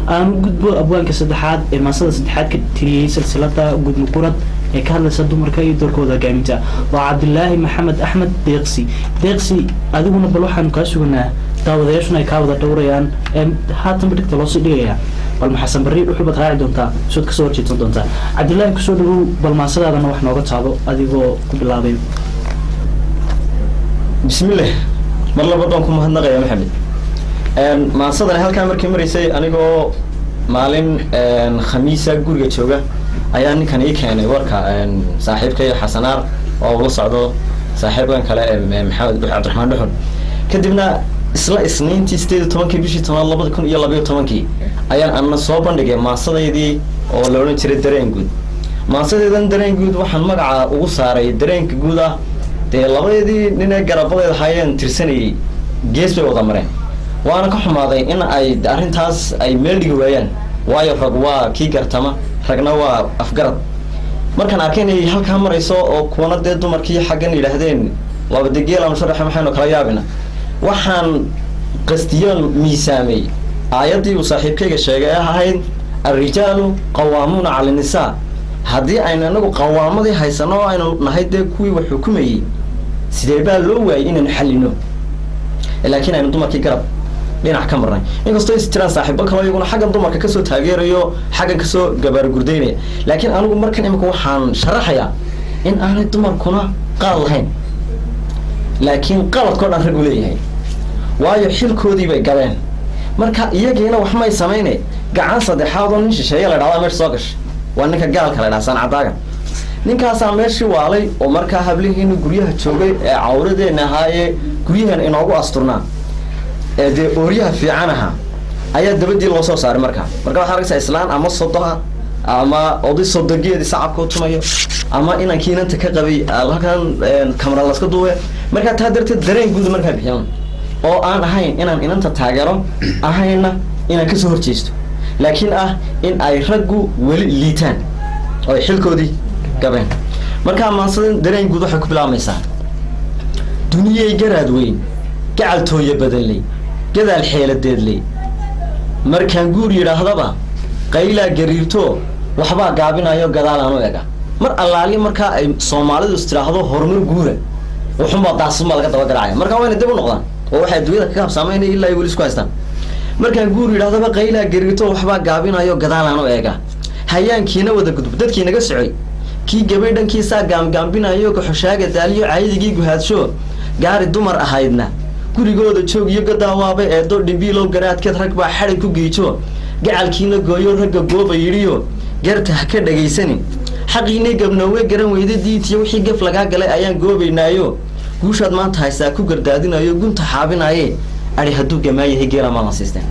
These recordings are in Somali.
aan gudbo abwaanka saddexaad ee maasada saddexaad ka tiriyay silsilada gudmo qurad ee ka hadlaysa dumarka iyo doorkooda hogaaminta waa Cabdilaahi Maxamed Axmed Deeqsi adiguna bal waxaan ka sugnaa daawadayaashuna ay ka wada dhowrayaan haatan badhigta loo sii dhigaya bal maxasan bari wuxuu bad raaci doontaa soo ka soo horjeedsan doontaa Cabdilaahi ku soo dhawow bal maasadaadana wax nooga taabo adigoo ku bilaabay bismillaah mar labaad ku mahadnaqaya Maxamed maasadan halkaan markii mareysay anigoo maalin khamiisa guriga jooga ayaa ninkan ii keenay warka saaxiibkay Xasanaar oo la socdo saaxiibkan kale Maxamed Cabdiraxmaan Dhuxul kadibna isla isniintii 18 bishii 2012 ayaan anna soo bandhigay maasadaydii oo la oran jiray dareen guud maasadeedan dareen guud waxaan magaca ugu saaray dareenka guud ah ee labadeedii nin ee garabadeeda hayeen tirsanayay gees bay wada mareen waana ka xumaaday in ay arrintaas ay meel dhigi waayaan waayo rag waa kii gartama ragna waa afgarad markaan arkay inay halkaa marayso oo kuwana dee dumarkii xaggan yidhaahdeen laba degeel ama sharaxa maxaynu kala yaabina waxaan qastiyoon miisaamay aayaddii uu saaxiibkayga sheegay ee ahayd arrijaalu qawaamuuna cala nisaa haddii aynu anagu qawaamadii haysano oo aynu nahay dee kuwii wax xukumayay sidee baa loo waayay inaynu xallino laakiin aynu dumarkii garab dhinac ka marnay inkastoo is jiraan saaxiibo kale iyaguna xaggan dumarka kasoo taageerayo xaggan kasoo gabaar gurdaynaya laakiin anigu markan imika waxaan sharaxayaa in aanay dumarkuna qaad lahayn laakiin qaladkoo dhan rag u leeyahay waayo xilkoodii bay gabeen marka iyagiina wax may samayne gacan saddexaad oo nin shisheeye la dhahdaa meesha soo gashay waa ninka gaalka la dhaha sancadaaga ninkaasaa meeshii waalay oo markaa hablihiina guryaha joogay ee cawradeenna ahaayee guryahan inoogu asturnaa ee dee ooryaha fiican ahaa ayaa dabadii loo soo saaray markaa waxaa arkaysaa islaan ama sodoha ama oday sodogeedii sacabka u tumayo ama inankii inanta ka qabay halkan kamera laska duube markaa taa darteed dareen guud markaa bixiyaan oo aan ahayn inaan inanta taageero ahayna inaan kasoo horjeesto laakiin ah in ay raggu weli liitaan oo ay xilkoodii gabeen markaa maansadan dareen guud waxay ku bilaabmaysaa duniyay garaad weyn gacaltooya badanley gadaal xeeladeedley markaan guur yidhaahdaba qaylaa gariirto waxbaa gaabinayo gadaalaan u ega mar allaali markaa ay soomaalidu istiraahdo horumar guura wuxunbaa daasuma laga daba garaacaya markaa wayna dib u noqdaan oo waxay adduunyada kaga habsaamaynaya ilaa ay weli isku haystaan markaan guur yidhahdaba qaylaa gariirto waxbaa gaabinayo gadaalaan u ega hayaankiina wada gudub dadkii naga socay kii gabay dhankiisaa gaamgaambinayo gaxoshaaga daaliyo caayidigii guhaadsho gaari dumar ahaydna gurigooda joog iyo gadaawaabay eedo dhimbiilow garaadkeed rag baa xadhig ku giijo gacalkiina gooyo ragga gooba yidhiyo garta ha ka dhagaysanin xaqiinii gabnoowe garan weyda diintiyo wixii gaf lagaa galay ayaan goobaynaayo guushaad maanta haysaa ku gardaadinayo gunta xaabinaaye adhi hadduu gamaayahay geela maan la siisteen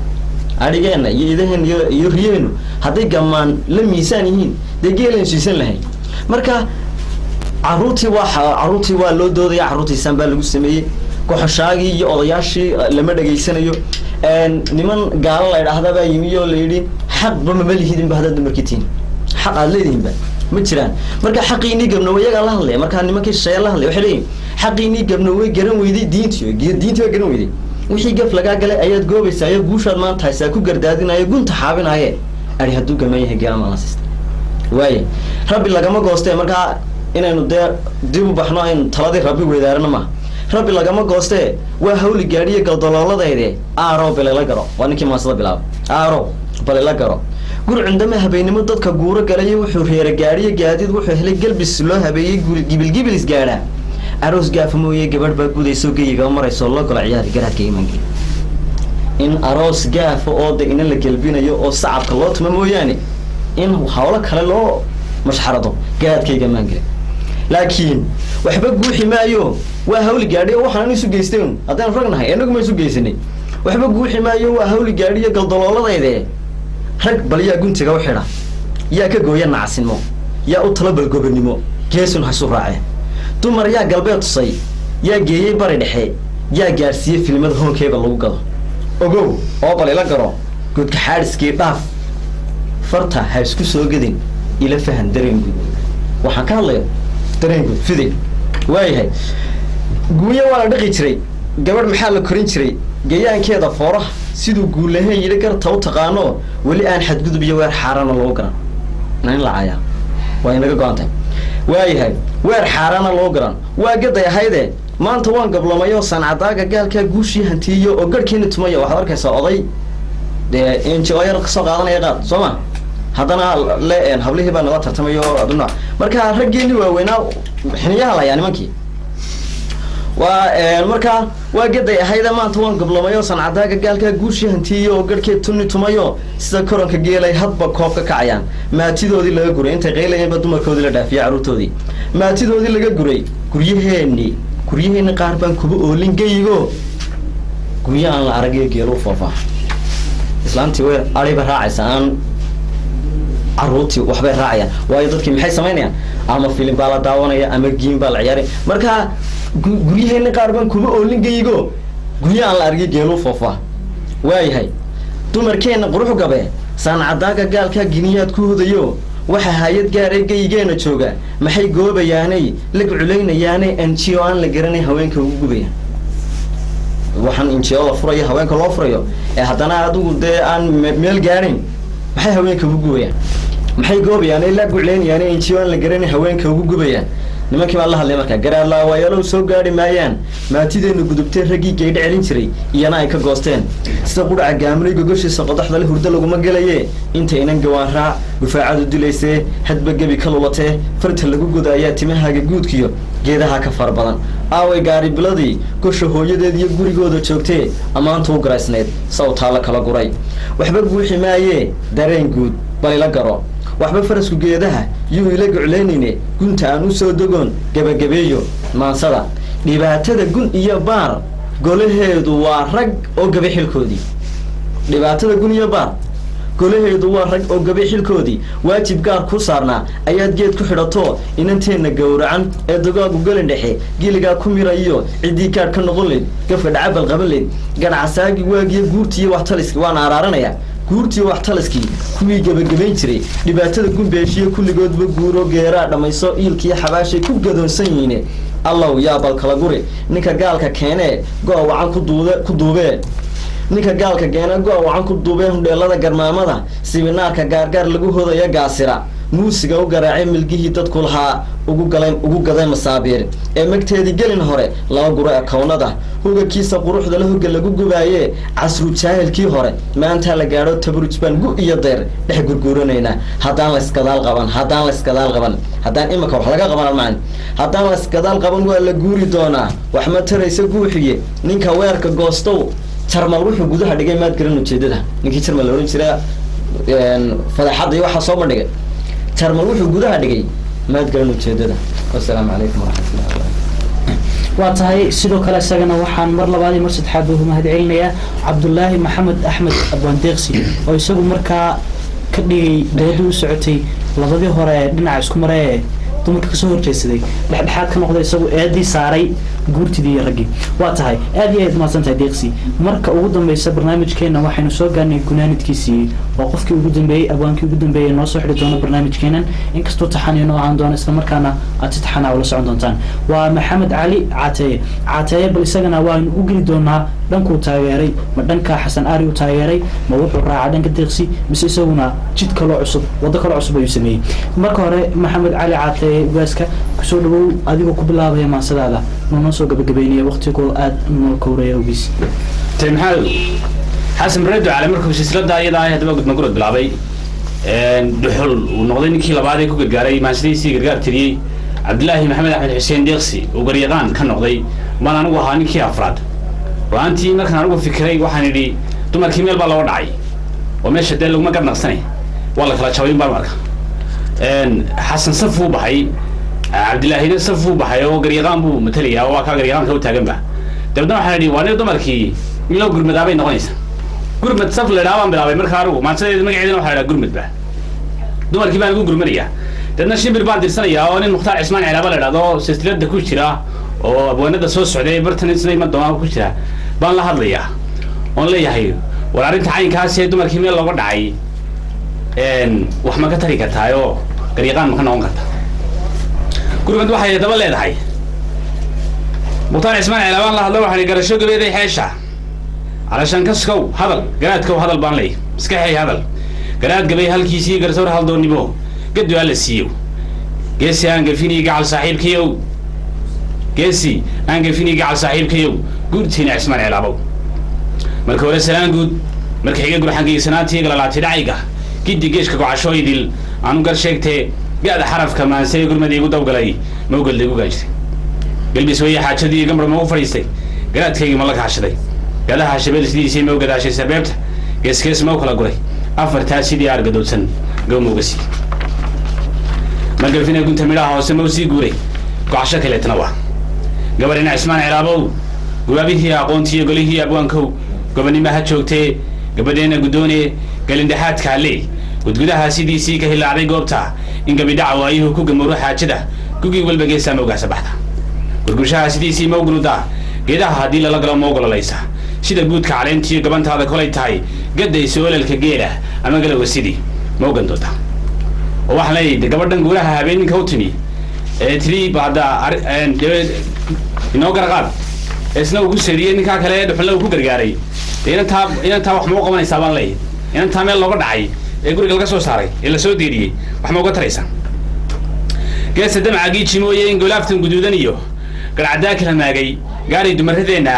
adhigeenna iyo idaheen iyo riyeennu hadday gamaan la miisaan yihiin dee geelaan siisan lahayn marka caruurtii waa loo doodaya carruurtiisaan baa lagu sameeyey goxoshaagii iyo odayaashii lama dhageysanayo niman gaalo la idhaahda baa yimi oo la yidhi xaqba mama lihidinba haddaad dumarkitiin xaq aad leedihinba ma jiraan marka xaqiinii gabnoowe iyagaa la hadlaya markaa nimankii shisheeye la hadlaya waxay leeyihin xaqiinii gabnoowe garan weyday diintii baa garan weyday wixii gaf lagaa galay ayaad goobaysaa iyo guushaad maanta haysaa ku gardaadinayo gunta xaabinaaye adhi hadduu gaman yahay geelama la siista waaye rabbi lagama goostee markaa inaynu dee dib u baxno aynu taladii rabbi weydaarana maaha rabbi lagama goostee waa hawli gaadhiya galdolooladayde aaro balela garo waa ninkii maasada bilaaba aaro balela garo gur cundama habeennimo dadka guuro galayo wuxuu reera gaadhiyo gaadiid wuxuu helay galbis loo habeeyey gibilgibilis gaadhaa aroos gaafa mooye gabadh baa gudayso geyiga marayso loo galo ciyaari garaadka imaanka in aroos gaafa oo de ina la gelbinayo oo sacabka loo tuma mooyaane in hawlo kale loo mashxarado garaadkayga maangale laakiin waxba guuxi maayo waa hawli gaadhiyo waxaan isu geysteen haddaan ragnahay inagu ma isu geysanay waxba guuxi maayo waa hawli gaadhiyo galdolooladayde rag bal yaa guntiga u xidha yaa ka gooya nacsinimo yaa u tala balgobanimo geesun hasu raaceen dumar yaa galbeed tusay yaa geeyey bari dhexe yaa gaarsiiyey filimada hoonkeeba lagu gado ogow oo bal ila garo godka xaadhiskii dhaaf farta ha isku soo gadin ila fahan dareen guud waxaan ka hadlayo dareen guud fidin waayahay guunya waa la dhaqi jiray gabadh maxaa la korin jiray gayaankeeda fooraha siduu guulahayn yidhi garta u taqaano weli aan xadgudub iyo weer xaaraana loo garan in la caayaa waa inaga go-antay waayahay weer xaaraana loo garan waa gaday ahayde maanta waan gablamayo sancadaaga gaalkaa guushii hantiiyo oo garhkiina tumayo waxaad arkaysaa oday dee injiyar kasoo qaadanaya qaad soo ma haddana le hablihii baa nala tartamayo aduna marka raggeeni waaweynaa xiniyaha layaa nimankii waa markaa waa gaday ahayda maanta waan gablamayo sancadaaga gaalkaa guushii hantiiyo oo garhkeed tuni tumayo sida koronka geelay hadba koob ka kacayaan maatidoodii laga guray intay qaylayeenba dumarkoodii la dhaafiya carruurtoodii maatidoodii laga guray guryaheeni qaar baan kuba oolin geyigo gurya aan la arag iyo geelu foofaa islaantii way ariba raacaysa aan carruurtii waxbay raacayaan waayo dadkii maxay samaynayaan ama filim baa la daawanaya ama giim baa la ciyaaraya marka guryaheeni qaar baan kuba oolin geyigo gurya aan la arag iyo geelu foofaa waayahay dumarkeenna qurux gabe sancadaaga gaalkaa giniyaad ku hudayo waxa hay-ad gaaree geyigeena jooga maxay goobayaanay lag culaynayaanay NGO aan la garanay haweenka ugu gubayaan waxaan NGO la furayo haweenka loo furayo haddana adigu dee aan meel gaadhayn maxay haweenka ugu gubayaan maxay goobayaanay lag culaynayaanay NGO aan la garanay haweenka ugu gubayaan nimankii baa la hadlay markaa garaadlaa waayalow soo gaadhi maayaan maatideenu gudubtee raggii gaydha celin jiray iyana ay ka goosteen sida qudhaca gaamulay gogoshiisa qodaxda le hurdo laguma gelaye inta inan gawaan raac gufaacadu dilaysee hadba gebi ka lulatee farta lagu godaayaa timahaaga guudkiyo geedaha ka fara badan aaway gaaribiladii gosha hooyadeed iyo gurigooda joogtee ammaanta u garaysnayd sawtaala kala guray waxba guuxi maayee dareen guud bal ila garo waxba farasku geedaha yuu ila guclaynayne gunta aan u soo dogoon gabagabeeyo maansada dhibaatada gun iyo baar golaheedu waa rag oo gabe xilkoodii dhibaatada gun iyo baar golaheedu waa rag oo gabe xilkoodii waajib gaar ku saarnaa ayaad geed ku xidhato inanteenna gowracan ee dagaagu gelin dhexe geligaa ku mirayo ciddii kaadh ka noqon leyd gafka dhacabal qaban leyd gadhcasaagi waagiyo guurtiiyo wax taliski waana araaranayaa guurtii wax taliskii kuwii gabagabayn jiray dhibaatada gumbeeshiyo kulligoodba guuro geeraa dhammayso iilkiiyo xabaashay ku gadoonsan yihiine allow yaa bal kala guri ninka gaalka keenee go-a wacan ku duubee ninka gaalka keene go-a wacan ku duubee hundheelada garmaamada sibinaarka gaargaar lagu hodaya gaasira muusiga u garaacay milgihii dadku lahaa ugu gaday masaabiir ee magteedii gelin hore laba guro ee kownada hugakiisa quruxda la hoga lagu gubaaye casru jaahilkii hore maantaa la gaadho tabaruj baan gu iyo deer dhex gurguuranaynaa haddaan laysgadaal qaban haddaan imika wax laga qaban almaan haddaan laysgadaal qaban waa la guuri doonaa wax ma taraysa guuxiye ninka weerka goostow jarmal wuxuu gudaha dhigay maad garan ujeedada ninkii jarmal la ohan jira fadeexadda iyo waxaa soo bandhigay jarmal wuxuu gudaha dhigay maad garan ujeedada wasalaamu calaykum waraxmatullahi wabarakatu waa tahay sidoo kale isagana waxaan mar labaad iyo mar saddexaad ugu mahad celinayaa cabdullaahi maxamed axmed abwaan deeqsi oo isagu markaa ka dhigay doodii u socotay labadii hore ee dhinaca isku mare ee dumarka kasoo horjeedsaday dhexdhexaad ka noqday isagu eedii saaray guurtidii iyo raggii waa tahay aad iyo aad mahadsan tahay deeqsi marka ugu dambeysa barnaamijkeena waxaynu soo gaarnay gunaanidkiisii oo qofkii ugu dambeeyey abwaankii ugu dambeeyey noo soo xidhi doono barnaamijkeenan inkastoo taxaniyo noo ahaan doono isla markaana aad si taxanaa ula socon doontaan waa maxamed cali caateeye bal isagana waaynu u geli doonaa dhankuu taageeray ma dhanka xasan aari u taageeray ma wuxuu raacaa dhanka deeqsi mise isaguna jid kaloo cusub waddo kaloo cusub ayuu sameeyey marka hore maxamed cali caateeye ugaaska kusoo dhawow adigoo ku bilaabaya maansadaada noo soo gabagabeynaya waqtigoo aad noo kowraya ogiis maxamed xasan bareedo cali markuu silsilada iyada ah haddaba gudmagurad bilaabay dhuxul uu noqday ninkii labaad ee ku gargaaray maasadiisii gargaar tiriyey cabdilaahi maxamed axmed xuseen deeqsi uu garyaqaan ka noqday maan anigu ahaa ninkii afraad go-aantii markaan anigu fikiray waxaan idhi dumarkii meel baa looga dhacay oo meesha dee laguma garnaqsanay waa la kala jabay baan marka xasan saf uu baxay cabdilaahina saf uu baxay oo garyaqaan buu matalayaa oo waa kaa garyaqaanka u taaganba dabeedna waxaan idhi waa nin dumarkii in loo gurmadaabay noqonaysa gurmad saf la idhaha baan bilaabay marka anigu maansadeeda magaceedana waxaa la idhaha gurmadba dumarkii baan igu gurmanayaa dabeedna shimbir baan dirsanayaa oo nin mukhtaar cismaan cilaaba la idhahdo silsilada ku jira oo abwaanada soo socday bartan isna iman doonaa ku jira baan la hadlayaa oon leeyahay war arrinta caynkaasi ee dumarkii meel looga dhacay wax ma ka tari kartaayoo garyaqaan ma ka noqon karta gurmad waxay daba leedahay mukhtaar cismaan cilaabaan la hadlo waxaan garasho gabeeday xeesha علشان كسكو هذا قراتكو هذا البانلي مسكحي هذا قرات قبي هالكيسي قرصور هالدون نبو قدو على السيو قيسي أنقل فيني قاعد صاحب كيو قيسي أنقل فيني قاعد صاحب كيو قلت هنا عثمان علابو مركو ولا سلام قد مركو حقيقة قول حقيقة سناتي قال لا تدعيقة كدي قيشك عشوي ديل عنو قال شيكتي قاعد حرف كمان سيقول ما ديقو دوق لي ما قل ديقو قاجتي قلبي سوية حاجة دي قمر ما هو فريستي قرات كيقي مالك حاشدي قال لها شباب سيدي سي موجود عشان سببت قيس ما وكلا قولي أفر تاسي دي أرجع دوتسن قوم وقسي ما قال فينا كنت ملاها وسموسي قولي قعشة كلا تنوع قبل إن عثمان عرابو قبل هي أقونتي قولي هي أبوانكو قبل ما هتشوكتي قبل إن قدوني قال إن دحات كاللي قد قدها سيدي سي كهلا عري قوبتا إن قبل دعوة أيه كوج مروحة كده كوجي قبل بقي ساموجا سبحته قد قشها سيدي سي موجود ده كده هذه لا لقلا موجود ليسا sida guudka caleentiyo gabantaada kolay tahay gaday soolalka geela ama gala wasidi ma ogan doonta oo wax leeyahay gabadhan guuraha habeeninka u timi ee tiri baada inoo garqaad isna ugu sariyay ninka kale ee dhuxul ku gargaaray inta wax ma qabanaysaa baan leeyahay inta meel looga dhacay ee guriga laga soo saaray ee la soo diiriyay wax ma uga taraysan geesa damacagii jimooyeen golaaftan guduudan iyo garcada kala maagay gaari dumarradeena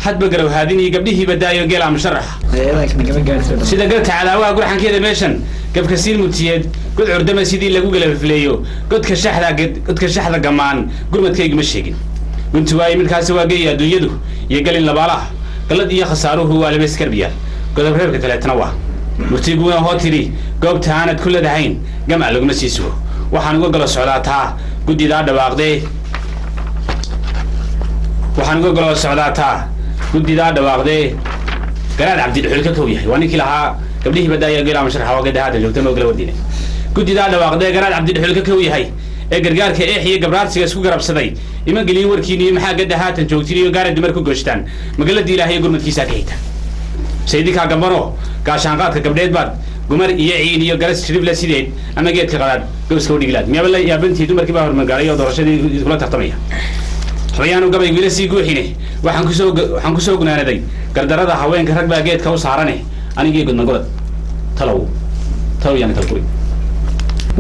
حد بقرأ هذين قبله بداية قال عم شرح. سيدا قلت على هوا أقول حن كذا ماشن قبل كسير متياد قلت عردما سيدي اللي جوجل في فليو قلت كشحذا كمان قل ما تكيج مشيكين قلت واي من كاس واقية دو يدو يقال إن لبالاه قلت يا خساره هو على بس كربيال قلت بحبك ثلاث نوع مرتيقون هوتري قبت هانت كل دحين جمع لقمة سيسو وحنقول قلت سعلاتها قد يدار دواقدي وحنقول قلت سعلاتها قد ذا دواقدي قراد عبد الحلك كويه واني كلها قبله بدايه قال عم شرح واقد هذا جوته ما قال ودينه قد ذا دواقدي قراد عبد الحلك كويه هي غرغارك ايحيه غبرارسيga isku garabsaday ima galin warkiini maxaa gada haatan joogtiriyo gaar dumarku goostaan magalada ilaahay gurmadkiisa ka hita sayidika gabaro gaashaanqaadka gabdheed baad gumar iyo ciid iyo garas shirib la sideed ama geedka qalaad gooska u dhiglaad miyaba ya bantii dumarkii baa hormagaray oo doorashadii isla tartamaya xayaanu gabay wiilasi guuxine waxaan ku soo gunaanaday gardarada haweenka rag baa geedka u saarane anigii gudmagolad talow yan kala guri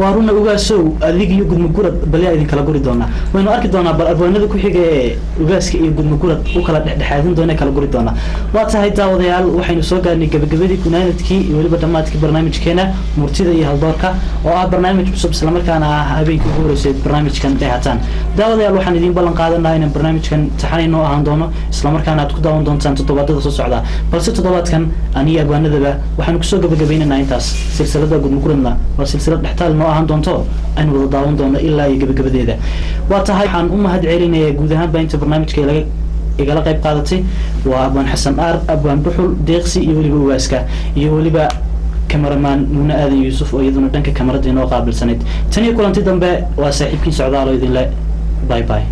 waaruna ugaasow adig iyo gudmagurad bal yaa idin kala guri doonaa waynu arki doonaa bal abwaanada ku xiga ee ugaaska iyo gudmagurad u kala dhexdhexaadin doona kala guri doonaa waa tahay daawadayaal waxaynu soo gaarnay gabagabadii gunaanadkii iyo weliba dhammaadkii barnaamijkeena murtida iyo haldoorka oo ah barnaamij cusub isla markaana ah habeenkii ugu horeysay barnaamijkan dheehataan daawadayaal waxaan idin ballan qaadanayaa inaan barnaamijkan taxanayno ahaan doono isla markaana aad ku daawan doontaan toddobaadada soo socda balse toddobaadkan aniga abwaanadaba waxaanu kusoo gabagabaynaynaa intaas silsilada gudmaguradna waa silsilad dhextaal ahaan doonto aynu wada daawan doono ilaa iyo gabagabadeeda waa tahay waxaan u mahad celinayaa guud ahaanba inta barnaamijka igala qayb qaadatay waa abwaan xasan aar abwaan dhuxul deeqsi iyo weliba ugaaska iyo weliba kameramaan nuuna aadan yuusuf oo iyaduna dhanka kamarada inoo qaabilsanayd tan iyo kulanti dambe waa saaxiibkiin socdaalo idinle bye bye